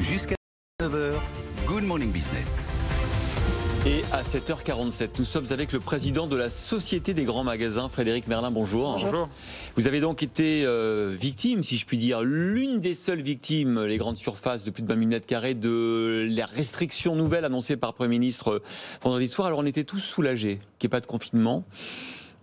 Jusqu'à 9h, Good Morning Business. Et à 7h47, nous sommes avec le président de la Société des grands magasins, Frédéric Merlin, bonjour. Bonjour. Vous avez donc été victime, si je puis dire, l'une des seules victimes, les grandes surfaces de plus de 20 000 m2, de la restriction nouvelle annoncée par le Premier ministre vendredi soir. Alors on était tous soulagés qu'il n'y ait pas de confinement.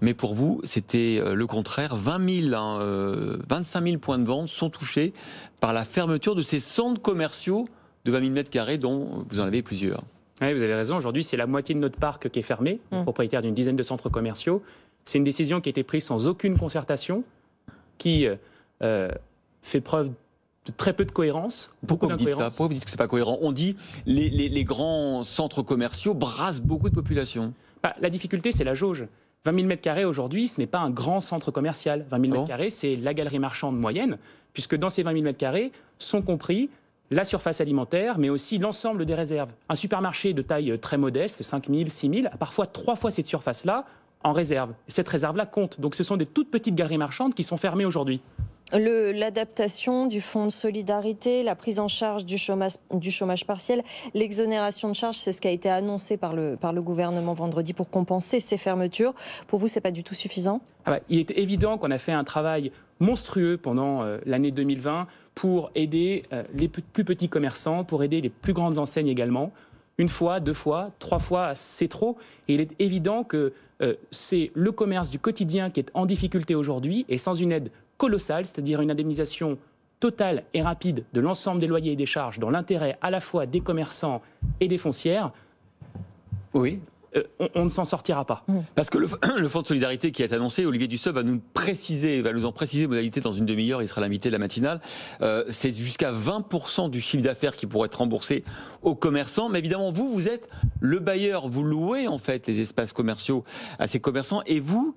Mais pour vous, c'était le contraire. 25 000 points de vente sont touchés par la fermeture de ces centres commerciaux de 20 000 m2 dont vous en avez plusieurs. Oui, vous avez raison. Aujourd'hui, c'est la moitié de notre parc qui est fermé, propriétaire d'une dizaine de centres commerciaux. C'est une décision qui a été prise sans aucune concertation, qui fait preuve de très peu de cohérence. Pourquoi vous dites ça? Pourquoi vous dites que c'est pas cohérent? On dit les grands centres commerciaux brassent beaucoup de population. La difficulté, c'est la jauge. 20 000 m2 aujourd'hui, ce n'est pas un grand centre commercial. 20 000 m2, c'est la galerie marchande moyenne, puisque dans ces 20 000 m2 sont compris la surface alimentaire, mais aussi l'ensemble des réserves. Un supermarché de taille très modeste, 5 000, 6 000, a parfois 3 fois cette surface-là en réserve. Cette réserve-là compte. Donc ce sont des toutes petites galeries marchandes qui sont fermées aujourd'hui. L'adaptation du fonds de solidarité, la prise en charge du chômage partiel, l'exonération de charges, c'est ce qui a été annoncé par le gouvernement vendredi pour compenser ces fermetures. Pour vous, c'est pas du tout suffisant? Il est évident qu'on a fait un travail monstrueux pendant l'année 2020 pour aider les plus petits commerçants, pour aider les plus grandes enseignes également. Une fois, 2 fois, 3 fois, c'est trop. Et il est évident que c'est le commerce du quotidien qui est en difficulté aujourd'hui et sans une aide colossale, c'est-à-dire une indemnisation totale et rapide de l'ensemble des loyers et des charges dans l'intérêt à la fois des commerçants et des foncières, oui. On ne s'en sortira pas. Parce que le fonds de solidarité qui est annoncé, Olivier Dussopt va nous en préciser les modalités dans une demi-heure, il sera l'invité de la matinale. C'est jusqu'à 20% du chiffre d'affaires qui pourrait être remboursé aux commerçants. Mais évidemment, vous êtes le bailleur, vous louez en fait les espaces commerciaux à ces commerçants. Et vous,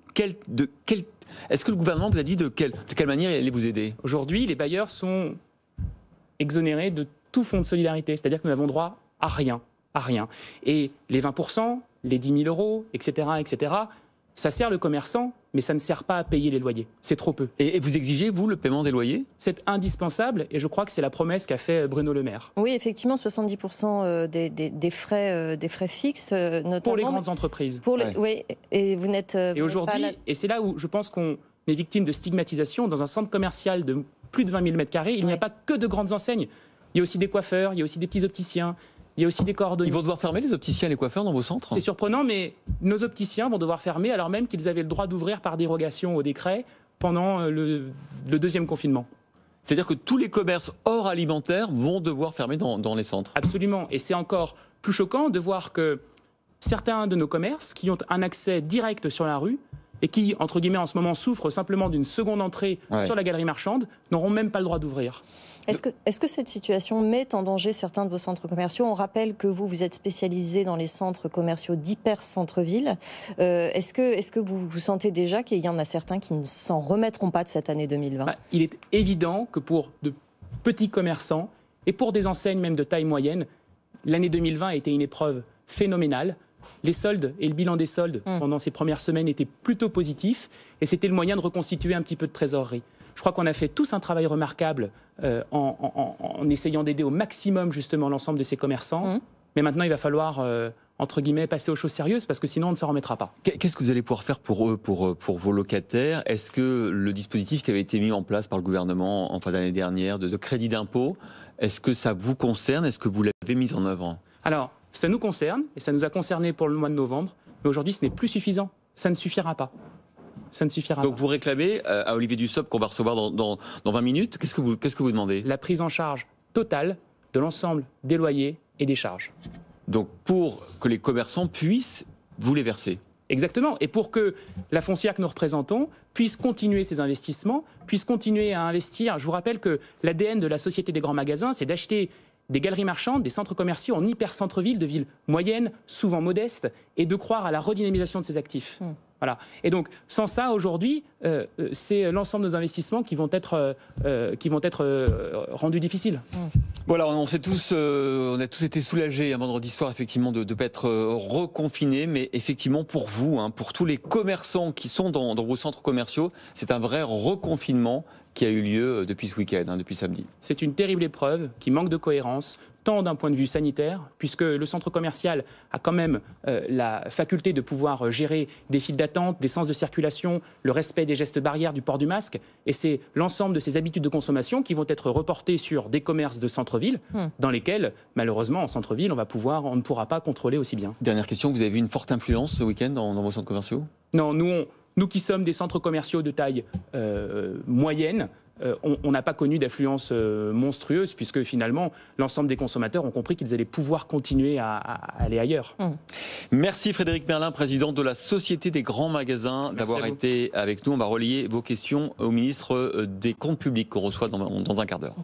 est-ce que le gouvernement vous a dit de quelle manière il allait vous aider? Aujourd'hui, les bailleurs sont exonérés de tout fonds de solidarité, c'est-à-dire que nous n'avons droit à rien. Et les 20%, les 10 000 euros, etc., ça sert le commerçant, mais ça ne sert pas à payer les loyers. C'est trop peu. Et vous exigez, vous, le paiement des loyers? C'est indispensable, et je crois que c'est la promesse qu'a fait Bruno Le Maire. Oui, effectivement, 70% des frais fixes, notamment... Pour les grandes entreprises. Oui, et vous n'êtes... Et aujourd'hui, et c'est là où je pense qu'on est victime de stigmatisation, dans un centre commercial de plus de 20 000 m2, il n'y a pas que de grandes enseignes. Il y a aussi des coiffeurs, il y a aussi des petits opticiens, il y a aussi des cordonniers. Ils vont devoir fermer les opticiens et les coiffeurs dans vos centres? C'est surprenant, mais nos opticiens vont devoir fermer alors même qu'ils avaient le droit d'ouvrir par dérogation au décret pendant le deuxième confinement. C'est-à-dire que tous les commerces hors alimentaire vont devoir fermer dans les centres? Absolument. Et c'est encore plus choquant de voir que certains de nos commerces qui ont un accès direct sur la rue et qui, entre guillemets, en ce moment souffrent simplement d'une seconde entrée sur la galerie marchande, n'auront même pas le droit d'ouvrir. Est-ce que cette situation met en danger certains de vos centres commerciaux? On rappelle que vous êtes spécialisé dans les centres commerciaux d'hyper-centre-ville. Est-ce que vous sentez déjà qu'il y en a certains qui ne s'en remettront pas de cette année 2020? Il est évident que pour de petits commerçants et pour des enseignes même de taille moyenne, l'année 2020 a été une épreuve phénoménale. Les soldes et le bilan des soldes pendant ces premières semaines étaient plutôt positifs et c'était le moyen de reconstituer un petit peu de trésorerie. Je crois qu'on a fait tous un travail remarquable en essayant d'aider au maximum justement l'ensemble de ces commerçants. Mais maintenant, il va falloir, entre guillemets, passer aux choses sérieuses parce que sinon, on ne se remettra pas. Qu'est-ce que vous allez pouvoir faire pour eux, pour vos locataires? Est-ce que le dispositif qui avait été mis en place par le gouvernement en fin d'année dernière de crédit d'impôt, est-ce que ça vous concerne? Est-ce que vous l'avez mis en œuvre? Alors, ça nous concerne et ça nous a concernés pour le mois de novembre. Mais aujourd'hui, ce n'est plus suffisant. Ça ne suffira pas. Ça ne suffira pas. Donc vous réclamez à Olivier Dussopt qu'on va recevoir dans 20 minutes. Qu'est-ce que vous demandez? La prise en charge totale de l'ensemble des loyers et des charges. Donc pour que les commerçants puissent vous les verser? Exactement. Et pour que la foncière que nous représentons puisse continuer ses investissements, puisse continuer à investir. Je vous rappelle que l'ADN de la Société des grands magasins, c'est d'acheter des galeries marchandes, des centres commerciaux en hyper-centre-ville, de villes moyennes, souvent modestes, et de croire à la redynamisation de ces actifs. Voilà. Et donc, sans ça, aujourd'hui, c'est l'ensemble de nos investissements qui vont être rendus difficiles. Voilà, on a tous été soulagés un vendredi soir effectivement de ne pas être reconfinés, mais effectivement pour vous, pour tous les commerçants qui sont dans vos centres commerciaux, c'est un vrai reconfinement qui a eu lieu depuis ce week-end, depuis samedi. C'est une terrible épreuve qui manque de cohérence, tant d'un point de vue sanitaire, puisque le centre commercial a quand même la faculté de pouvoir gérer des files d'attente, des sens de circulation, le respect des gestes barrières, du port du masque, et c'est l'ensemble de ces habitudes de consommation qui vont être reportées sur des commerces de centre-ville, dans lesquels, malheureusement, en centre-ville, on ne pourra pas contrôler aussi bien. Dernière question, vous avez vu une forte influence ce week-end dans vos centres commerciaux ? Non, nous qui sommes des centres commerciaux de taille moyenne, on n'a pas connu d'affluence monstrueuse, puisque finalement, l'ensemble des consommateurs ont compris qu'ils allaient pouvoir continuer à aller ailleurs. Merci Frédéric Merlin, président de la Société des grands magasins, d'avoir été avec nous. On va relier vos questions au ministre des Comptes publics qu'on reçoit dans un quart d'heure.